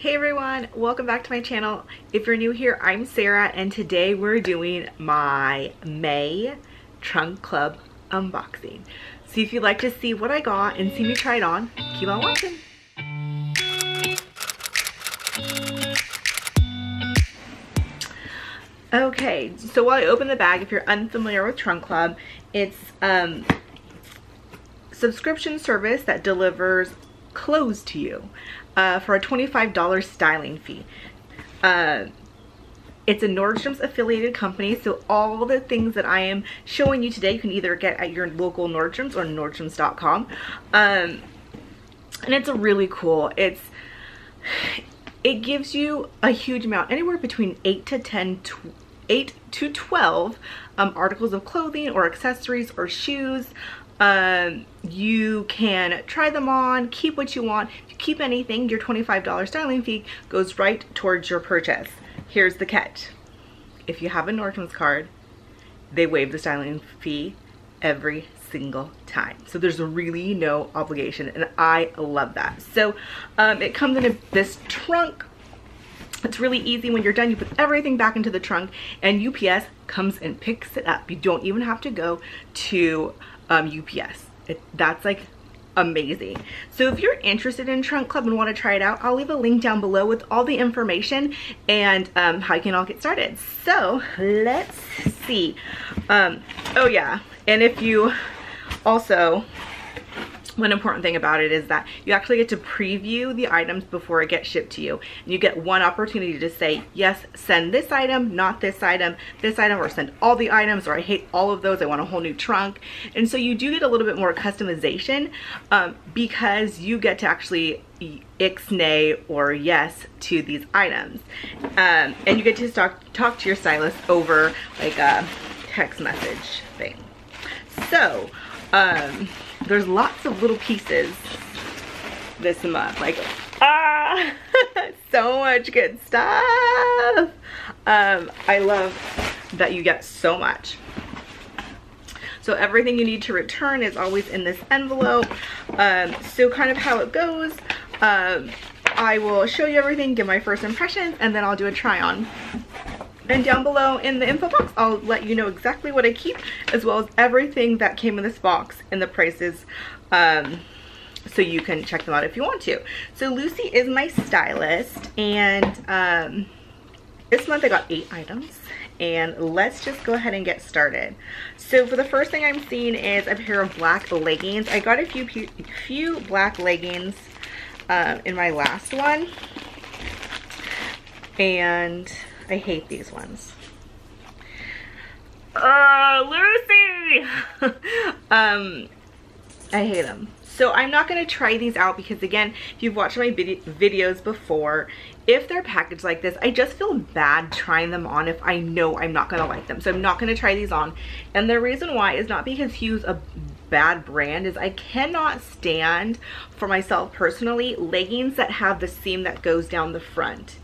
Hey everyone, welcome back to my channel. If you're new here, I'm Sarah and today we're doing my May Trunk Club unboxing. So if you'd like to see what I got and see me try it on, keep on watching. Okay, so while I open the bag, if you're unfamiliar with Trunk Club, it's subscription service that delivers clothes to you for a $25 styling fee. It's a Nordstrom's affiliated company, so all the things that I am showing you today you can either get at your local Nordstrom's or nordstroms.com. And it's a really cool, it gives you a huge amount, anywhere between 8 to 12 articles of clothing or accessories or shoes. You can try them on, keep what you want. If you keep anything, your $25 styling fee goes right towards your purchase. Here's the catch. If you have a Nordstrom's card, they waive the styling fee every single time. So there's really no obligation, and I love that. So it comes in this trunk. It's really easy. When you're done, you put everything back into the trunk and UPS comes and picks it up. You don't even have to go to UPS. That's like amazing. So if you're interested in Trunk Club and want to try it out, I'll leave a link down below with all the information and how you can all get started. So let's see. Oh yeah, and if you also, one important thing about it is that you actually get to preview the items before it gets shipped to you. And you get one opportunity to say, yes, send this item, not this item, or send all the items, or I hate all of those, I want a whole new trunk. And so you do get a little bit more customization because you get to actually ixnay or yes to these items. And you get to talk to your stylist over like a text message thing. So, there's lots of little pieces this month, like so much good stuff. I love that you get so much. So everything you need to return is always in this envelope. So kind of how it goes, I will show you everything, give my first impressions, and then I'll do a try on. And down below in the info box, I'll let you know exactly what I keep, as well as everything that came in this box and the prices, so you can check them out if you want to. So Lucy is my stylist, and this month I got 8 items, and let's just go ahead and get started. So for the first thing I'm seeing is a pair of black leggings. I got a few black leggings in my last one, and I hate these ones. Lucy! I hate them. So I'm not going to try these out because, again, if you've watched my videos before, if they're packaged like this, I just feel bad trying them on if I know I'm not going to like them. So I'm not going to try these on. And the reason why is not because Hue's a bad brand, is I cannot stand, for myself personally, leggings that have the seam that goes down the front.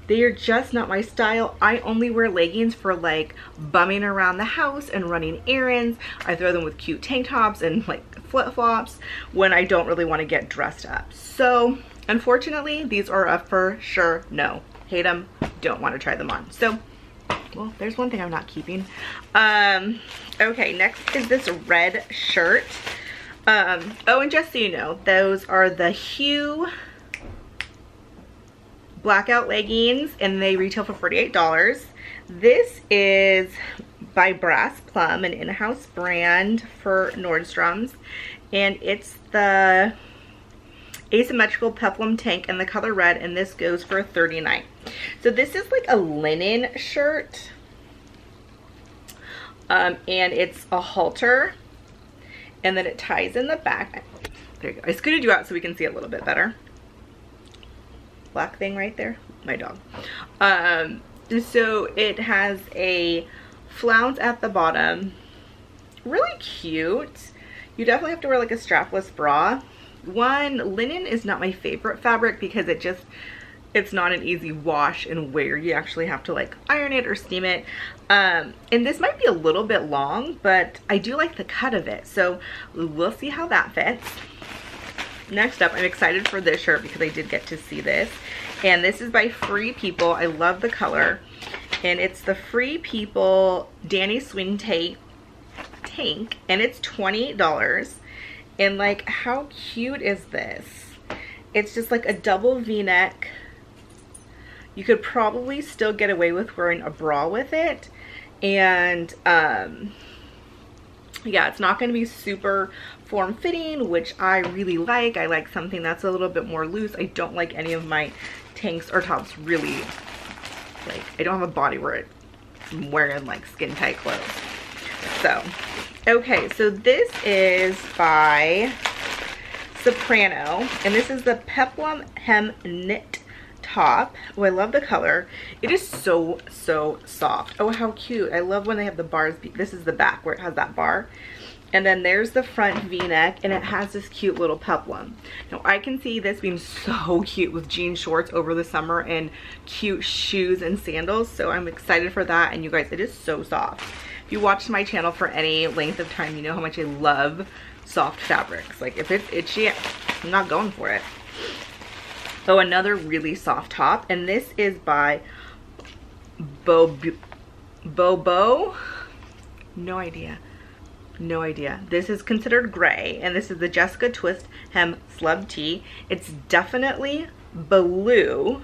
They are just not my style. I only wear leggings for like bumming around the house and running errands. I throw them with cute tank tops and like flip-flops when I don't really want to get dressed up. So unfortunately, these are a for sure no. Hate them, don't want to try them on. So, well, there's one thing I'm not keeping. Okay, next is this red shirt. Oh, and just so you know, those are the Hue Blackout Leggings, and they retail for $48. This is by Peplum, an in-house brand for Nordstrom's, and it's the Asymmetrical Peplum tank in the color red, and this goes for $39. So this is like a linen shirt, and it's a halter, and then it ties in the back. There you go. I scooted you out so we can see a little bit better. Black thing right there, my dog. So it has a flounce at the bottom, really cute. You definitely have to wear like a strapless bra. Linen is not my favorite fabric because it's not an easy wash and wear. You actually have to like iron it or steam it. And this might be a little bit long, but I do like the cut of it, so we'll see how that fits. next up, I'm excited for this shirt because I did get to see this. And this is by Free People. I love the color. And it's the Free People Dani Swing Tank. And it's $20. And like, how cute is this? It's just like a double V-neck. You could probably still get away with wearing a bra with it. And yeah, it's not going to be super form-fitting, which I really like. I like something that's a little bit more loose. I don't like any of my tanks or tops really, like, I don't have a body where I'm wearing like skin tight clothes. So, okay, so this is by Soprano, and this is the Peplum hem knit top. Oh, I love the color. It is so soft. Oh, how cute. I love when they have the bars. This is the back where it has that bar, and then there's the front V-neck, and it has this cute little peplum. Now I can see this being so cute with jean shorts over the summer and cute shoes and sandals, so I'm excited for that. And you guys, it is so soft. If you watched my channel for any length of time, you know how much I love soft fabrics. Like, if it's itchy, I'm not going for it. Oh, another really soft top, and this is by Bobeau. No idea. This is considered gray, and this is the Jessica Twist hem slub tee. It's definitely blue,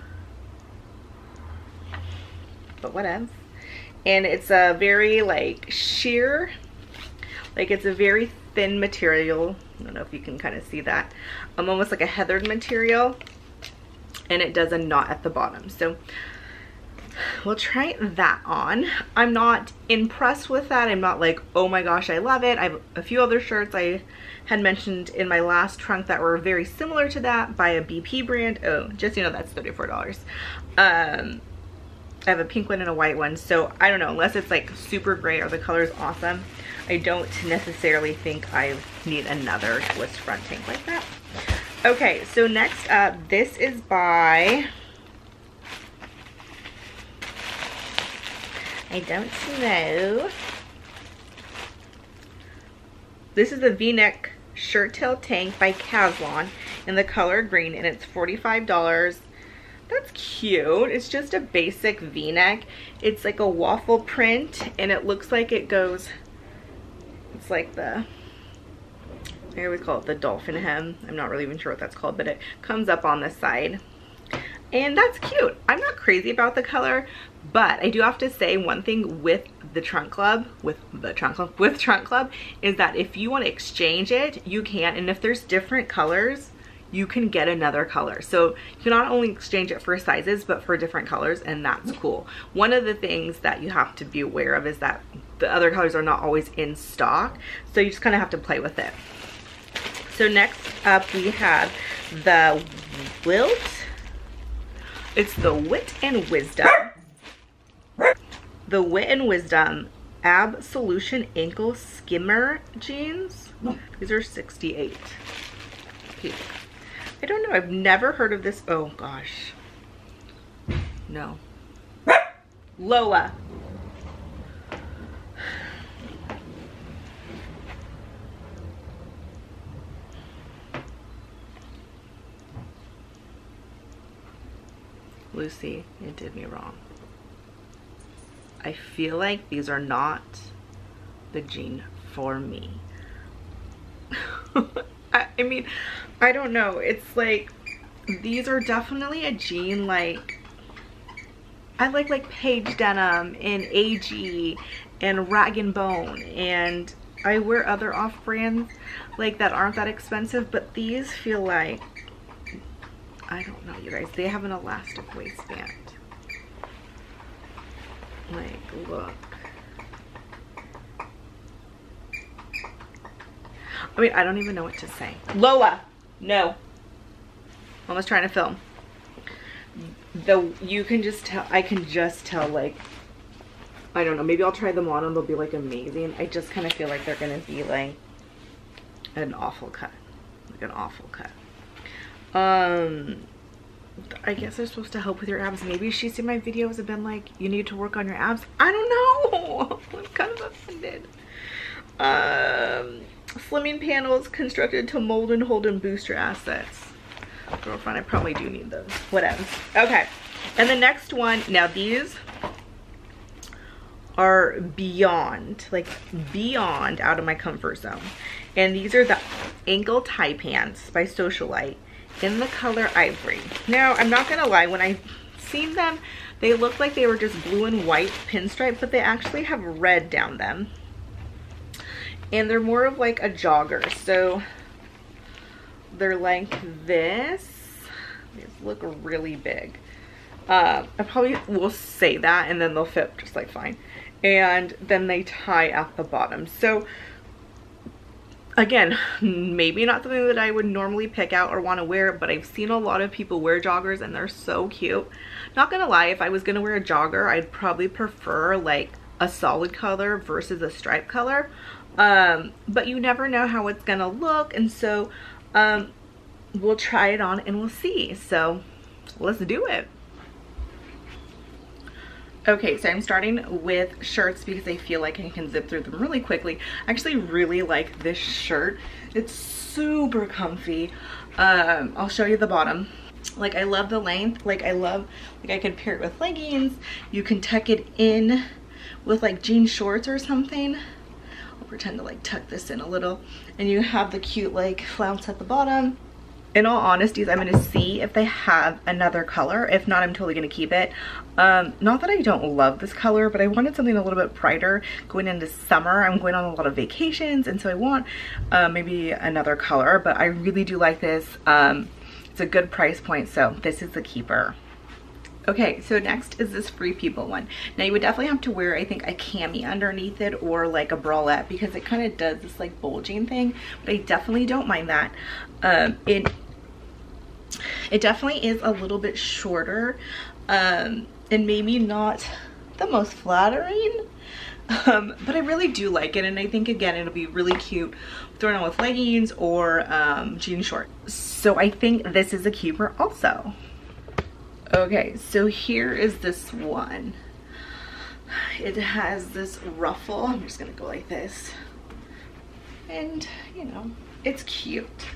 but whatever. And it's a very like sheer, like it's a very thin material. I don't know if you can kind of see that. Almost like a heathered material, and it does a knot at the bottom. So we'll try that on. I'm not impressed with that. I'm not like, oh my gosh, I love it. I have a few other shirts I had mentioned in my last trunk that were very similar to that by a BP brand. Oh, just, you know, that's $34. I have a pink one and a white one, so I don't know, unless it's like super great or the color is awesome, I don't necessarily think I need another twist front tank like that. Okay, so next up, this is by, I don't know. This is the V-Neck Shirtttail Tank by Caslon in the color green, and it's $45. That's cute. It's just a basic V-neck. It's like a waffle print, and it looks like it goes, it's like the, here we call it the dolphin hem. I'm not really even sure what that's called, but it comes up on the side. And that's cute. I'm not crazy about the color, but I do have to say one thing with the Trunk Club, with Trunk Club, is that if you want to exchange it, you can. And if there's different colors, you can get another color. So you can not only exchange it for sizes, but for different colors, and that's cool. One of the things that you have to be aware of is that the other colors are not always in stock, so you just kind of have to play with it. So next up we have the Wilt. It's the Wit and Wisdom. The Wit and Wisdom Absolution Ankle Skimmer jeans. These are 68. I don't know, I've never heard of this. Oh gosh. No. Loa. Lucy, it did me wrong. I feel like these are not the jean for me. I mean, I don't know. It's like, these are definitely a jean, like, I like Paige Denim and AG and Rag and Bone, and I wear other off brands like that aren't that expensive, but these feel like, I don't know, you guys, they have an elastic waistband. Like, look. I mean, I don't even know what to say. Lola, no. Mama's trying to film. You can just tell, I can just tell, like, I don't know, maybe I'll try them on and they'll be like amazing. I just kind of feel like they're gonna be like an awful cut. Like an awful cut. I guess they're supposed to help with your abs. Maybe she's seen my videos and been like, you need to work on your abs. I don't know. I'm kind of offended. Slimming panels constructed to mold and hold and boost your assets. Girlfriend, I probably do need those. Whatever. Okay. And the next one, now these are beyond, like beyond out of my comfort zone. And these are the Ankle Tie Pants by Socialite in the color Ivory. Now, I'm not gonna lie, when I seen them, they looked like they were just blue and white pinstripe, but they actually have red down them. And they're more of like a jogger. So they're like this. These look really big. I probably will say that and then they'll fit just like fine. And then they tie at the bottom. So again, maybe not something that I would normally pick out or want to wear, but I've seen a lot of people wear joggers and they're so cute. Not gonna lie, if I was gonna wear a jogger, I'd probably prefer like a solid color versus a stripe color. But you never know how it's gonna look, and so we'll try it on and we'll see. So let's do it. Okay, so I'm starting with shirts because I feel like I can zip through them really quickly. I actually really like this shirt. It's super comfy. I'll show you the bottom. Like, I love the length. Like, I love, like, I could pair it with leggings. You can tuck it in with like jean shorts or something. I'll pretend to like tuck this in a little. And you have the cute like flounce at the bottom. In all honesty, I'm going to see if they have another color. If not, I'm totally going to keep it. Not that I don't love this color, but I wanted something a little bit brighter going into summer. I'm going on a lot of vacations, and so I want maybe another color, but I really do like this. It's a good price point, so this is the keeper. Okay, so next is this Free People one. Now you would definitely have to wear, I think, a cami underneath it or like a bralette because it kind of does this like bulging thing, but I definitely don't mind that. It definitely is a little bit shorter and maybe not the most flattering, but I really do like it, and I think again it'll be really cute thrown on with leggings or jean shorts. So I think this is a keeper also. Okay, so here is this one. It has this ruffle. I'm just gonna go like this, and you know, it's cute.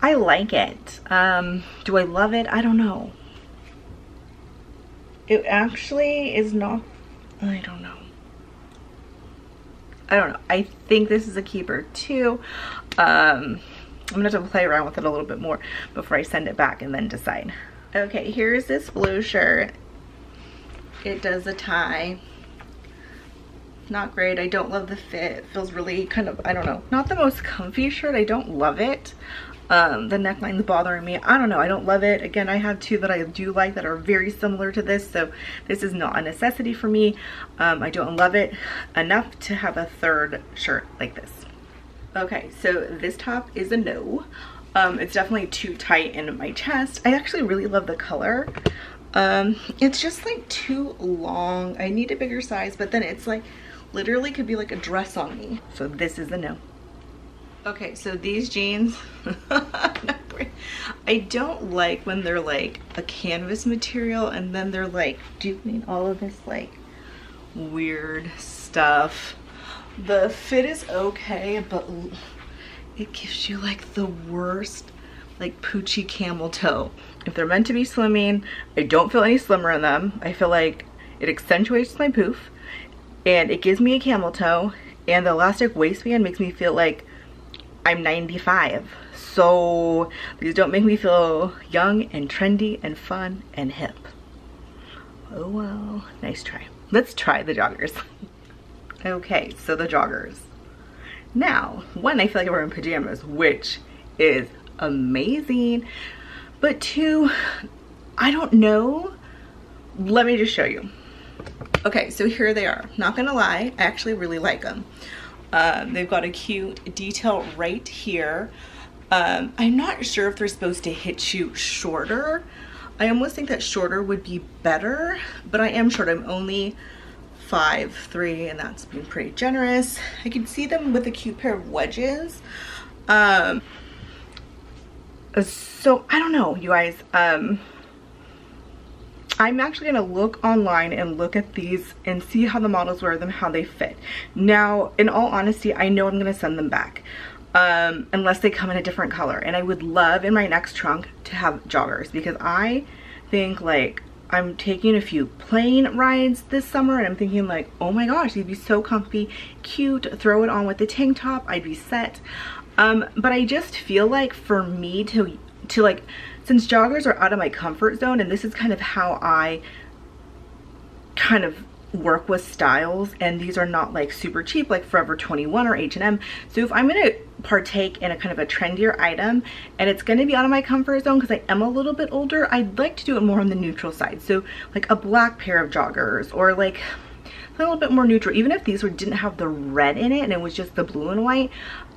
I like it. Do I love it? I don't know. It actually is not, I don't know. I think this is a keeper too. I'm gonna have to play around with it a little bit more before I send it back and then decide. Okay, here's this blue shirt. It does a tie. Not great. I don't love the fit. It feels really kind of, I don't know, not the most comfy shirt. I don't love it. The neckline's bothering me. I don't know. I don't love it. Again, I have two that I do like that are very similar to this, so this is not a necessity for me. I don't love it enough to have a third shirt like this. Okay, so this top is a no. It's definitely too tight in my chest. I actually really love the color. It's just like too long. I need a bigger size, but then it's like literally could be like a dress on me. So this is a no. Okay, so these jeans, I don't like when they're like a canvas material and then they're like doing all of this like weird stuff. The fit is okay, but it gives you like the worst like poochy camel toe. If they're meant to be slimming, I don't feel any slimmer in them. I feel like it accentuates my poof and it gives me a camel toe, and the elastic waistband makes me feel like I'm 95. So these don't make me feel young and trendy and fun and hip. Oh well, nice try. Let's try the joggers. Okay, so the joggers. Now, one, I feel like I'm wearing pajamas, which is amazing. But two, I don't know. Let me just show you. Okay, so here they are. Not gonna lie, I actually really like them. They've got a cute detail right here. I'm not sure if they're supposed to hit you shorter. I almost think that shorter would be better, but I am short. I'm only 5'3", and that's been pretty generous. I can see them with a cute pair of wedges. So I don't know, you guys. I'm actually gonna look online and look at these and see how the models wear them, how they fit. Now, in all honesty, I know I'm gonna send them back unless they come in a different color. And I would love in my next trunk to have joggers, because I think like I'm taking a few plane rides this summer and I'm thinking like, oh my gosh, they'd be so comfy, cute, throw it on with the tank top, I'd be set. But I just feel like for me to like, since joggers are out of my comfort zone, and this is kind of how I kind of work with styles, and these are not like super cheap like Forever 21 or H&M. So if I'm gonna partake in a kind of a trendier item and it's gonna be out of my comfort zone because I am a little bit older, I'd like to do it more on the neutral side. So like a black pair of joggers, or like a little bit more neutral. Even if these didn't have the red in it and it was just the blue and white,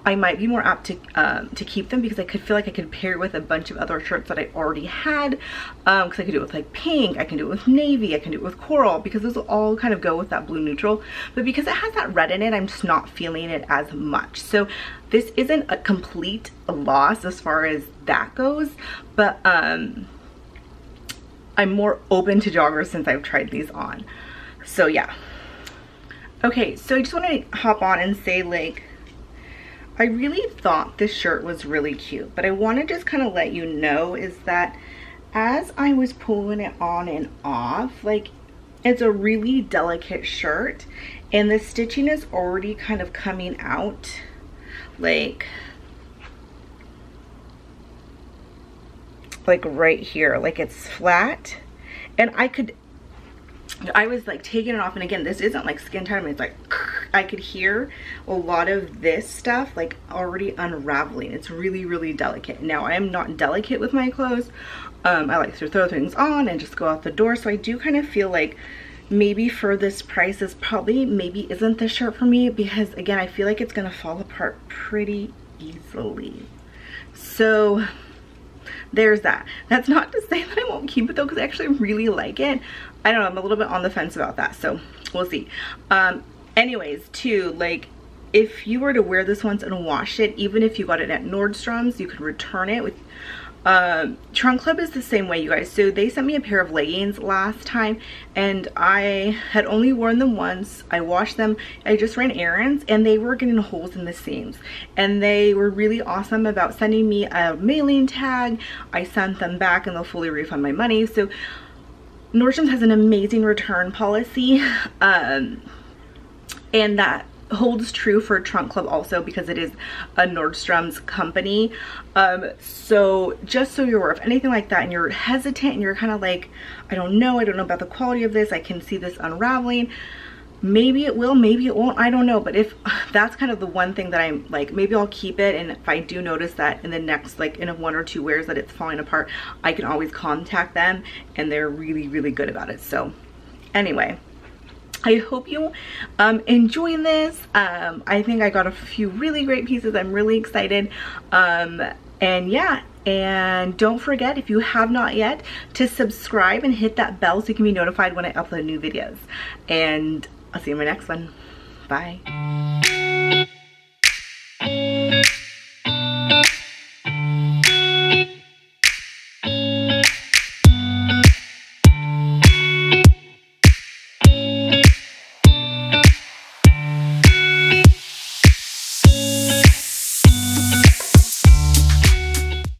I might be more apt to keep them, because I could feel like I could pair it with a bunch of other shirts that I already had, because I could do it with like pink, I can do it with navy, I can do it with coral, because those will all kind of go with that blue neutral. But because it has that red in it, I'm just not feeling it as much. So this isn't a complete loss as far as that goes, but I'm more open to joggers since I've tried these on. So yeah. Okay, so I just want to hop on and say, like, I really thought this shirt was really cute, but I want to just kind of let you know is that as I was pulling it on and off, like, it's a really delicate shirt and the stitching is already kind of coming out, like right here, like it's flat, and I was like taking it off, and again, this isn't like skin tight, I mean, it's like I could hear a lot of this stuff like already unraveling. It's really, really delicate. Now, I am not delicate with my clothes. I like to throw things on and just go out the door, so I do kind of feel like maybe for this price, this probably maybe isn't the shirt for me, because again, I feel like it's gonna fall apart pretty easily. So there's that. That's not to say that I won't keep it though, because I actually really like it. I don't know, I'm a little bit on the fence about that, so we'll see. Anyways, too, like, if you were to wear this once and wash it, even if you got it at Nordstrom's, you could return it with Trunk Club is the same way, you guys. So they sent me a pair of leggings last time, and I had only worn them once. I washed them, I just ran errands, and they were getting holes in the seams, and they were really awesome about sending me a mailing tag. I sent them back and they'll fully refund my money. So Nordstrom has an amazing return policy, and that holds true for Trunk Club also, because it is a Nordstrom's company. So just so you're aware, if anything like that and you're hesitant and you're kind of like, I don't know about the quality of this, I can see this unraveling, maybe it will, maybe it won't, I don't know. But if that's kind of the one thing that I'm like, maybe I'll keep it, and if I do notice that in the next, like in a 1 or 2 wears that it's falling apart, I can always contact them, and they're really, really good about it. So anyway, I hope you enjoy this. I think I got a few really great pieces. I'm really excited. And yeah, and don't forget, if you have not yet, to subscribe and hit that bell so you can be notified when I upload new videos. And I'll see you in my next one. Bye.